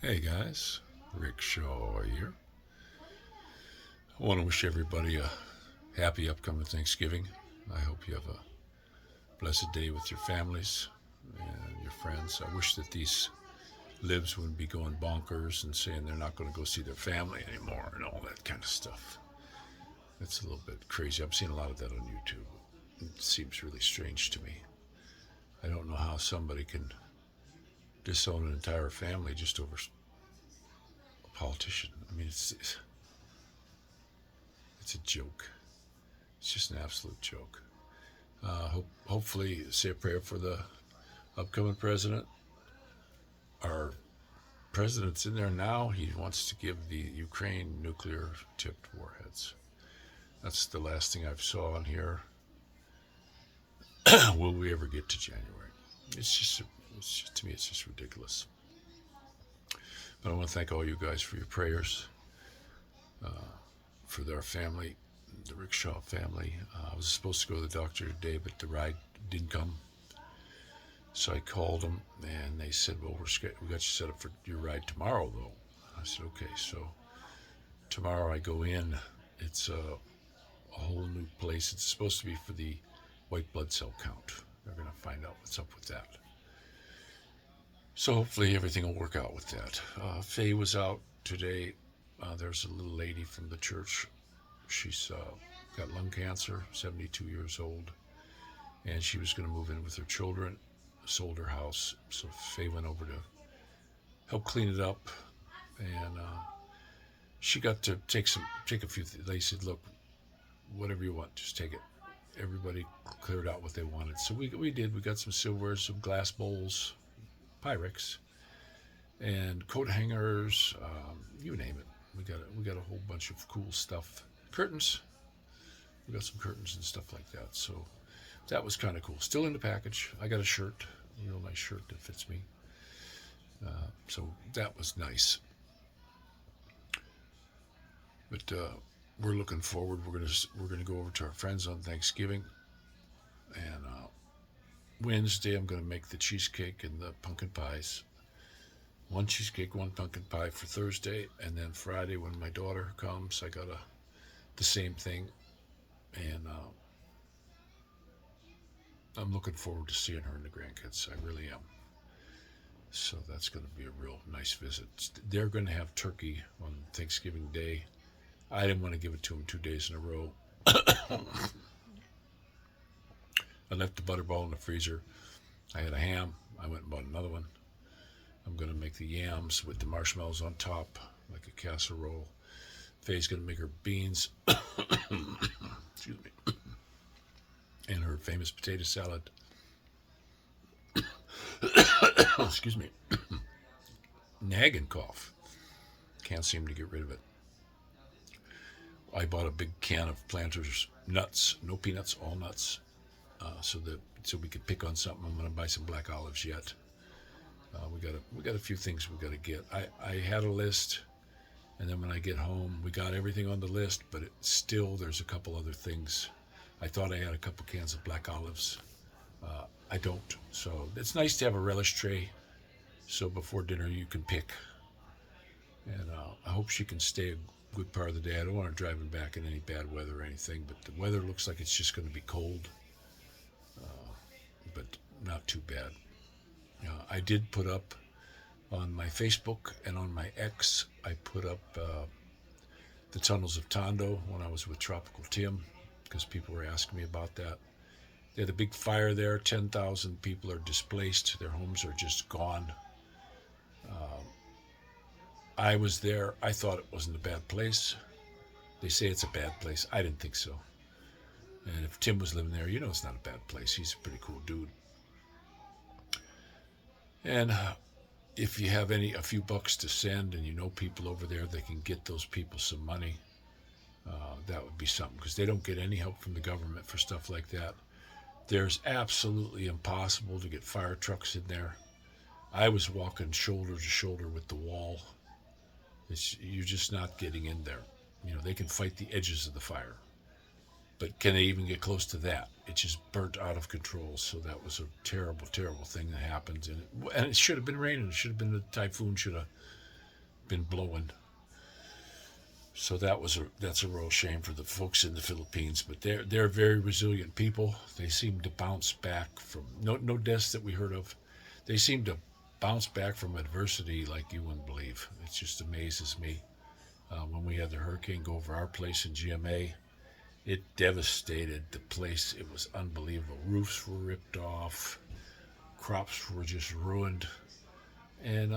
Hey guys, Rick Shaw here. I want to wish everybody a happy upcoming Thanksgiving. I hope you have a blessed day with your families and your friends. I wish that these libs wouldn't be going bonkers and saying they're not going to go see their family anymore and all that kind of stuff. That's a little bit crazy. I'm seeing a lot of that on YouTube. It seems really strange to me. I don't know how somebody can disown an entire family just over a politician. I mean, it's a joke. It's just an absolute joke. Hopefully, say a prayer for the upcoming president. Our president's in there now. He wants to give the Ukraine nuclear tipped warheads. That's the last thing I've saw on here. Will we ever get to January? It's just to me, it's just ridiculous. But I want to thank all you guys for your prayers for their family, the Rickshaw family. I was supposed to go to the doctor today, but the ride didn't come. So I called them, and they said, "Well, we got you set up for your ride tomorrow, though." I said, "Okay." So tomorrow I go in. It's a whole new place. It's supposed to be for the white blood cell count. They're going to find out what's up with that. So hopefully everything will work out with that. Faye was out today. There's a little lady from the church. She's got lung cancer, 72 years old, and she was going to move in with her children. Sold her house, so Faye went over to help clean it up, and she got to take a few. They said, "Look, whatever you want, just take it." Everybody cleared out what they wanted, so we did. We got some silverware, some glass bowls, Pyrex, and coat hangers. You name it. We got a whole bunch of cool stuff. Curtains. We got some curtains and stuff like that. So that was kind of cool. Still in the package. I got a shirt, a real nice shirt that fits me. So that was nice. But we're looking forward. We're gonna go over to our friends on Thanksgiving, and Wednesday I'm gonna make the cheesecake and the pumpkin pies. One cheesecake, one pumpkin pie for Thursday, and then Friday when my daughter comes, I got the same thing, and I'm looking forward to seeing her and the grandkids. I really am. So that's going to be a real nice visit. They're going to have turkey on Thanksgiving Day. I didn't want to give it to them 2 days in a row. I left the butterball in the freezer. I had a ham. I went and bought another one. I'm going to make the yams with the marshmallows on top, like a casserole. Faye's going to make her beans, excuse me, and her famous potato salad. Excuse me, nagging cough. Can't seem to get rid of it. I bought a big can of Planters nuts, no peanuts, all nuts, so we could pick on something. I'm going to buy some black olives yet. We got a few things we got to get. I had a list, and then when I get home, we got everything on the list, but still there's a couple other things. I thought I had a couple cans of black olives. I don't. So it's nice to have a relish tray. So before dinner you can pick, and I hope she can stay a good part of the day. I don't want her driving back in any bad weather or anything, but the weather looks like it's just going to be cold, but not too bad. I did put up on my Facebook and on my X. I put up the tunnels of Tondo when I was with Tropical Tim because people were asking me about that. They had a big fire there. 10,000 people are displaced. Their homes are just gone. I was there. I thought it wasn't a bad place. They say it's a bad place. I didn't think so. And if Tim was living there, you know it's not a bad place. He's a pretty cool dude. And if you have a few bucks to send and you know people over there that can get those people some money, that would be something because they don't get any help from the government for stuff like that. There's absolutely impossible to get fire trucks in there. I was walking shoulder to shoulder with the wall. You're just not getting in there. You know, they can fight the edges of the fire, but can they even get close to that? It just burnt out of control. So that was a terrible, terrible thing that happened. And it should have been raining. It should have been a typhoon. Should have. been blowing. So that's a real shame for the folks in the Philippines, but they're very resilient people. They seem to bounce back from no deaths that we heard of. They seem to bounce back from adversity like you wouldn't believe. It just amazes me. When we had the hurricane go over our place in GMA, it devastated the place. It was unbelievable. Roofs were ripped off, crops were just ruined, and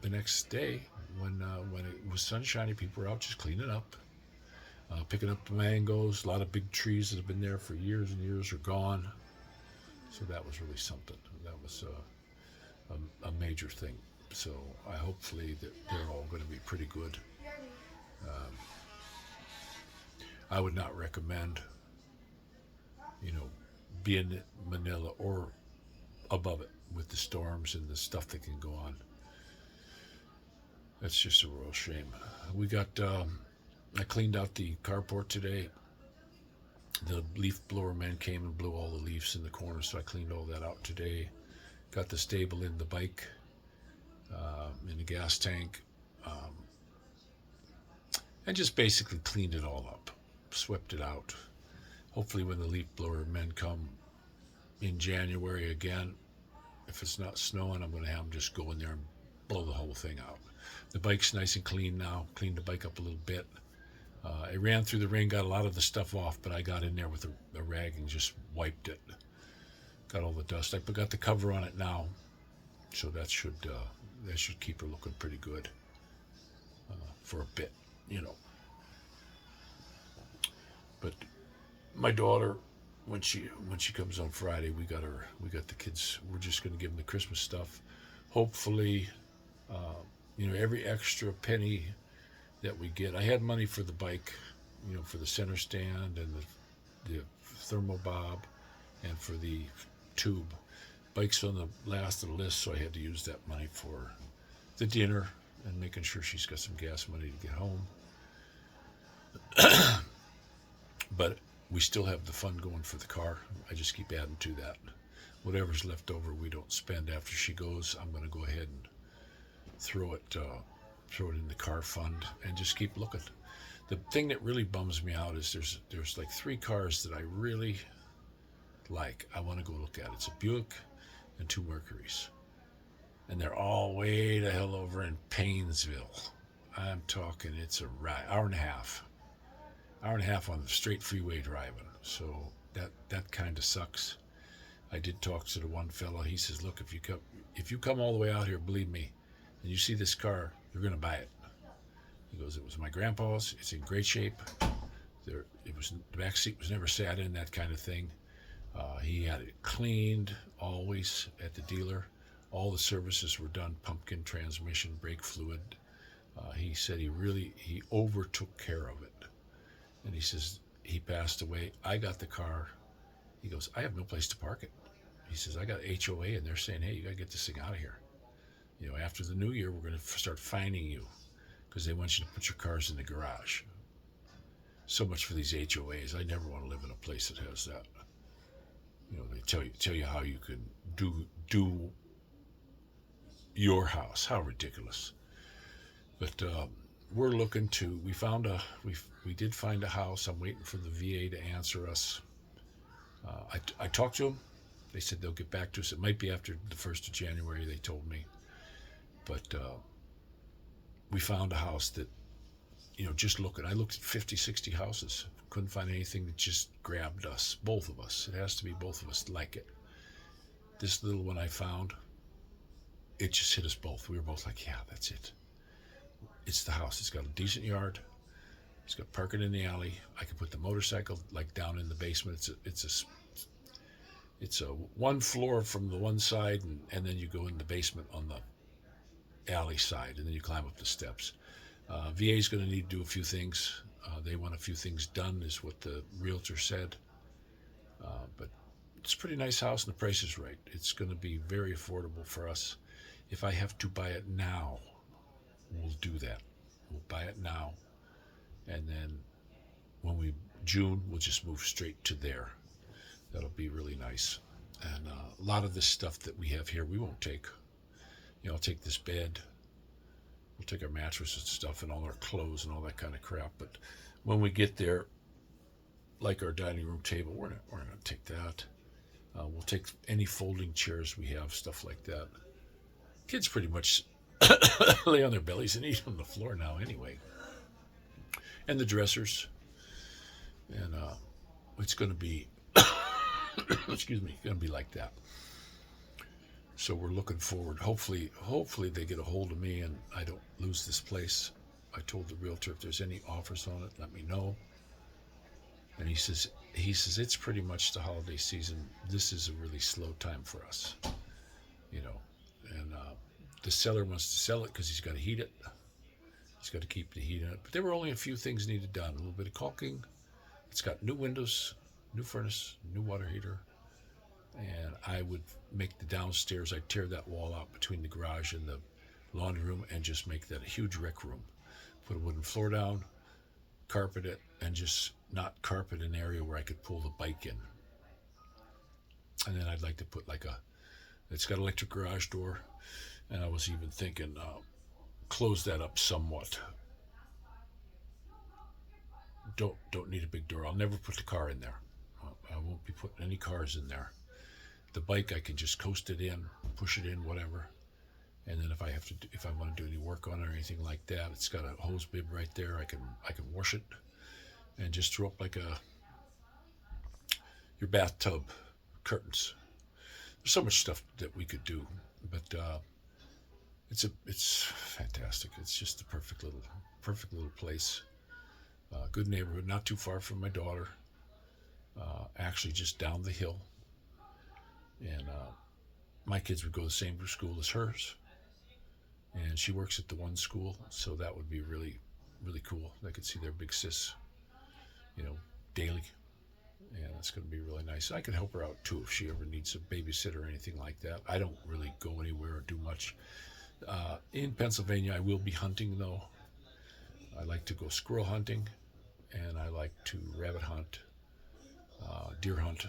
the next day, when it was sunshiny, people were out just cleaning up, picking up the mangoes. A lot of big trees that have been there for years and years are gone. So that was really something. That was a major thing. So I hopefully that they're all going to be pretty good. Um, I would not recommend, you know, being in Manila or above it with the storms and the stuff that can go on. That's just a real shame. We got. I cleaned out the carport today. The leaf blower man came and blew all the leaves in the corner, so I cleaned all that out today. Got the stable in the bike, in the gas tank, um, and just basically cleaned it all up, swept it out. Hopefully, when the leaf blower men come in January again, if it's not snowing, I'm going to have them just go in there and blow the whole thing out. The bike's nice and clean now. Cleaned the bike up a little bit. It ran through the rain, got a lot of the stuff off, but I got in there with a rag and just wiped it. Got all the dust. I got the cover on it now, so that should keep her looking pretty good for a bit, you know. But my daughter, when she comes on Friday, we got the kids. We're just going to give them the Christmas stuff. Hopefully, every extra penny that we get. I had money for the bike, for the center stand and the thermal bob, and for the tube. Bike's on the last of the list, so I had to use that money for the dinner and making sure she's got some gas money to get home. But we still have the fund going for the car. I just keep adding to that. Whatever's left over, we don't spend after she goes. I'm going to go ahead and throw it in the car fund and just keep looking. The thing that really bums me out is there's like 3 cars that I really like. I want to go look at. It's a Buick and 2 Mercurys, and they're all way the hell over in Paynesville. I'm talking it's a ride, hour and a half on the straight freeway driving. So that kind of sucks. I did talk to the one fella. He says, look, if you come all the way out here, believe me, and you see this car, you're going to buy it. He goes, it was my grandpa's. It's in great shape. The back seat was never sat in, that kind of thing. He had it cleaned always at the dealer. All the services were done, pumpkin, transmission, brake fluid. He said he overtook care of it. And he says, he passed away. I got the car. He goes, I have no place to park it. He says, I got HOA, and they're saying, hey, you got to get this thing out of here. After the new year, we're going to start fining you because they want you to put your cars in the garage. So much for these HOAs. I never want to live in a place that has that. They tell you how you can do your house. How ridiculous. But we're looking to. We did find a house. I'm waiting for the VA to answer us. I talked to them. They said they'll get back to us. It might be after the 1st of January, they told me. But we found a house that, just looking. I looked at 50, 60 houses. Couldn't find anything that just grabbed us, both of us. It has to be both of us like it. This little one I found, it just hit us both. We were both like, yeah, that's it. It's the house. It's got a decent yard. It's got parking in the alley. I can put the motorcycle like down in the basement. It's a 1 floor from the one side, and then you go in the basement on the alley side, and then you climb up the steps. VA is going to need to do a few things. They want a few things done, is what the realtor said. But it's a pretty nice house, and the price is right. It's going to be very affordable for us. If I have to buy it now, we'll do that. We'll buy it now, and then June, we'll just move straight to there. That'll be really nice. And a lot of this stuff that we have here, we won't take. I'll take this bed. We'll take our mattresses and stuff and all our clothes and all that kind of crap. But when we get there, like our dining room table, we're not going to take that. We'll take any folding chairs we have, stuff like that. Kids pretty much lay on their bellies and eat on the floor now anyway. And the dressers. And it's going to be, excuse me, going to be like that. So we're looking forward. Hopefully they get a hold of me and I don't lose this place. I told the realtor if there's any offers on it, let me know. And he says it's pretty much the holiday season. This is a really slow time for us, you know. And the seller wants to sell it because he's got to heat it. He's got to keep the heat in it. But there were only a few things needed done. A little bit of caulking. It's got new windows, new furnace, new water heater. And I would make the downstairs, I'd tear that wall out between the garage and the laundry room and just make that a huge rec room. Put a wooden floor down, carpet it, and just not carpet an area where I could pull the bike in. And then I'd like to put it's got electric garage door, and I was even thinking close that up somewhat. Don't need a big door. I'll never put the car in there. I won't be putting any cars in there. The bike I can just coast it in, push it in, whatever. And then if I want to do any work on it or anything like that, it's got a hose bib right there. I can wash it and just throw up like your bathtub curtains. There's so much stuff that we could do, but it's fantastic. It's just the perfect little place. Good neighborhood, not too far from my daughter. Actually, just down the hill. And my kids would go to the same school as hers. And she works at the one school, so that would be really, really cool. They could see their big sis, daily. And it's going to be really nice. I could help her out, too, if she ever needs a babysitter or anything like that. I don't really go anywhere or do much. In Pennsylvania, I will be hunting, though. I like to go squirrel hunting, and I like to rabbit hunt, deer hunt.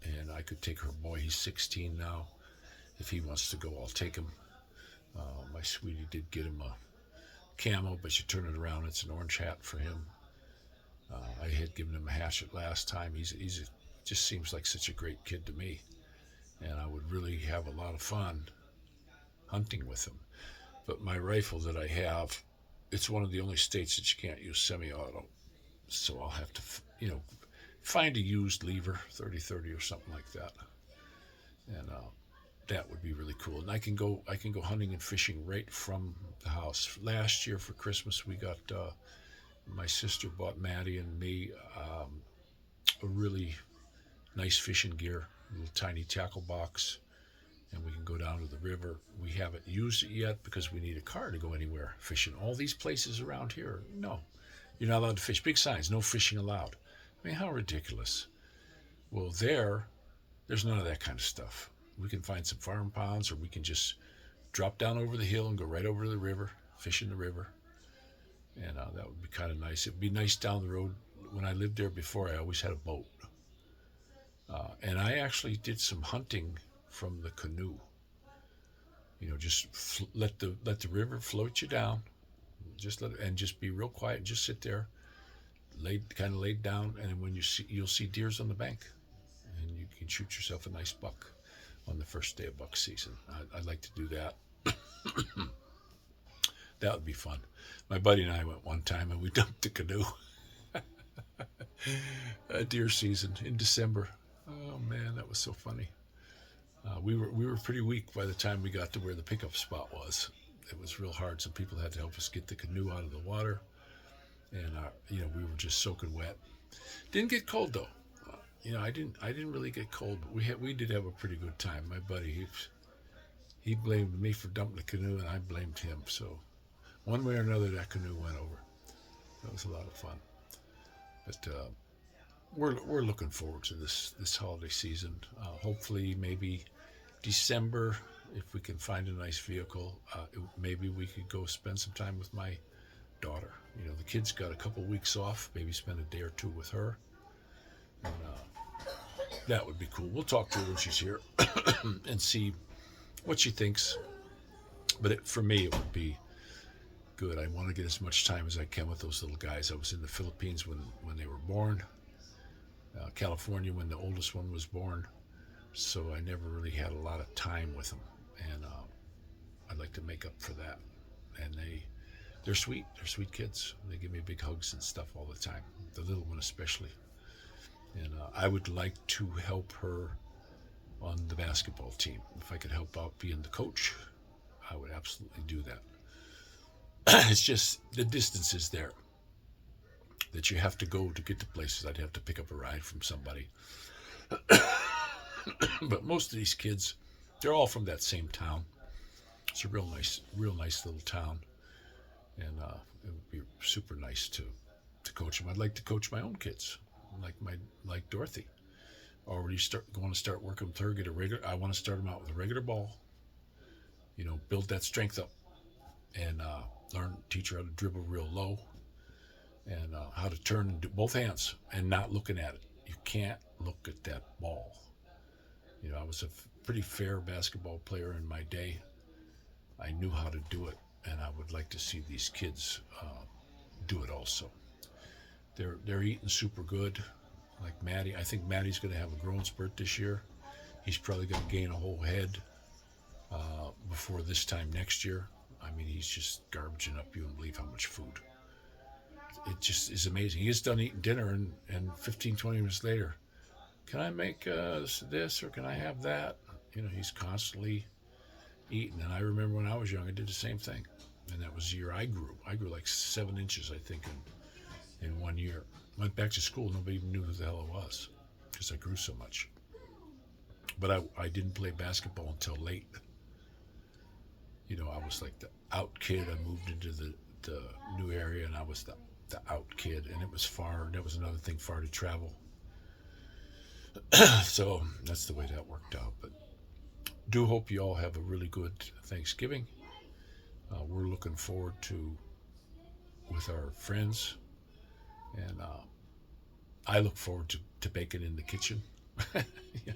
And I could take her boy, he's 16 now. If he wants to go, I'll take him. My sweetie did get him a camo, but you turn it around, it's an orange hat for him. I had given him a hatchet last time. He's just seems like such a great kid to me. And I would really have a lot of fun hunting with him. But my rifle that I have, it's one of the only states that you can't use semi-auto. So I'll have to, find a used lever, 30-30 or something like that. And that would be really cool. And I can go hunting and fishing right from the house. Last year for Christmas, we got, my sister bought Maddie and me a really nice fishing gear, a little tiny tackle box, and we can go down to the river. We haven't used it yet because we need a car to go anywhere fishing. All these places around here, no, you're not allowed to fish. Big signs, no fishing allowed. I mean, how ridiculous. Well, there's none of that kind of stuff. We can find some farm ponds, or we can just drop down over the hill and go right over to the river, fish in the river. And that would be kind of nice. It'd be nice down the road. When I lived there before, I always had a boat. And I actually did some hunting from the canoe. Just let the river float you down. Just be real quiet and just sit there, laid down, and when you'll see deers on the bank, and you can shoot yourself a nice buck on the first day of buck season. I'd like to do that. That would be fun. My buddy and I went one time and we dumped the canoe. Deer season in December. Oh man, that was so funny. We were pretty weak by the time we got to where the pickup spot was. It was real hard, so people had to help us get the canoe out of the water. And we were just soaking wet. Didn't get cold though. I didn't really get cold, but we did have a pretty good time. My buddy, he blamed me for dumping the canoe, and I blamed him. So one way or another, that canoe went over. That was a lot of fun. But we're looking forward to this holiday season. Hopefully, maybe December, if we can find a nice vehicle, maybe we could go spend some time with my daughter. The kid's got a couple weeks off. Maybe spend a day or two with her. And that would be cool. We'll talk to her when she's here and see what she thinks. But for me, it would be good. I want to get as much time as I can with those little guys. I was in the Philippines when they were born, California when the oldest one was born, so I never really had a lot of time with them, and I'd like to make up for that. And they're sweet. They're sweet kids. They give me big hugs and stuff all the time. The little one especially. And I would like to help her on the basketball team. If I could help out being the coach, I would absolutely do that. It's just the distance is there that you have to go to get to places. I'd have to pick up a ride from somebody. But most of these kids, they're all from that same town. It's a real nice little town, and it would be super nice to coach them. I'd like to coach my own kids, like Dorothy. Already going to start working with her. Get a regular. I want to start them out with a regular ball. Build that strength up, and teach her how to dribble real low, and how to turn and do both hands and not looking at it. You can't look at that ball. I was a pretty fair basketball player in my day. I knew how to do it, and I would like to see these kids do it also. They're eating super good, like Maddie. I think Maddie's going to have a growing spurt this year. He's probably going to gain a whole head before this time next year. I mean, he's just garbaging up. You wouldn't believe how much food. It just is amazing. He gets done eating dinner, and 15, 20 minutes later, can I make this or can I have that? He's constantly eating. And I remember when I was young, I did the same thing. And that was the year I grew. I grew like 7 inches, I think, in 1 year. Went back to school. Nobody even knew who the hell I was because I grew so much. But I didn't play basketball until late. I was like the out kid. I moved into the new area, and I was the out kid. And it was far. That was another thing, far to travel. So that's the way that worked out. But do hope you all have a really good Thanksgiving. We're looking forward to with our friends, and I look forward to baking in the kitchen. Yeah,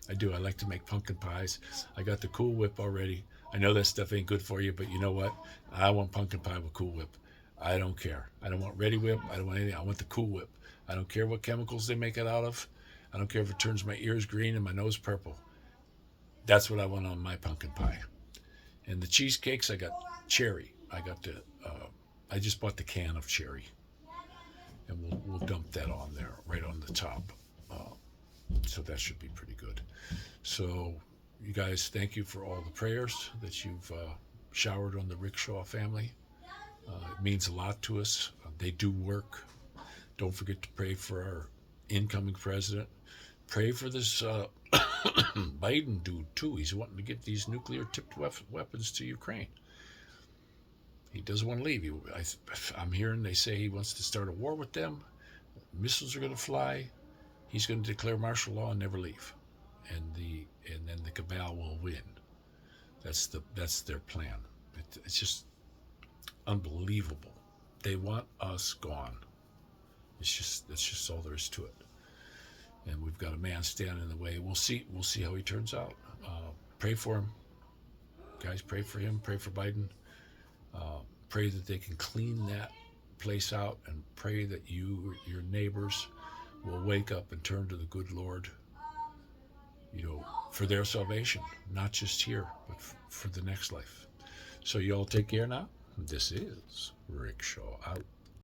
I do. I like to make pumpkin pies. I got the Cool Whip already. I know that stuff ain't good for you, but you know what? I want pumpkin pie with Cool Whip. I don't care. I don't want Ready Whip. I don't want anything. I want the Cool Whip. I don't care what chemicals they make it out of. I don't care if it turns my ears green and my nose purple. That's what I want on my pumpkin pie. And the cheesecakes, I got cherry. I just bought the can of cherry, and we'll dump that on there, right on the top. So that should be pretty good. So, you guys, thank you for all the prayers that you've showered on the Rickshaw family. It means a lot to us. They do work. Don't forget to pray for our incoming president. Pray for this Biden dude, too. He's wanting to get these nuclear-tipped weapons to Ukraine. He doesn't want to leave. I'm hearing they say he wants to start a war with them. Missiles are going to fly. He's going to declare martial law and never leave. And then the cabal will win. That's their plan. It's just unbelievable. They want us gone. That's just all there is to it. And we've got a man standing in the way. We'll see how he turns out. Pray for him, guys. Pray for him. Pray for Biden. Pray that they can clean that place out, and pray that your neighbors will wake up and turn to the good Lord, for their salvation, not just here, but for the next life. So you all take care now. This is Rickshaw out.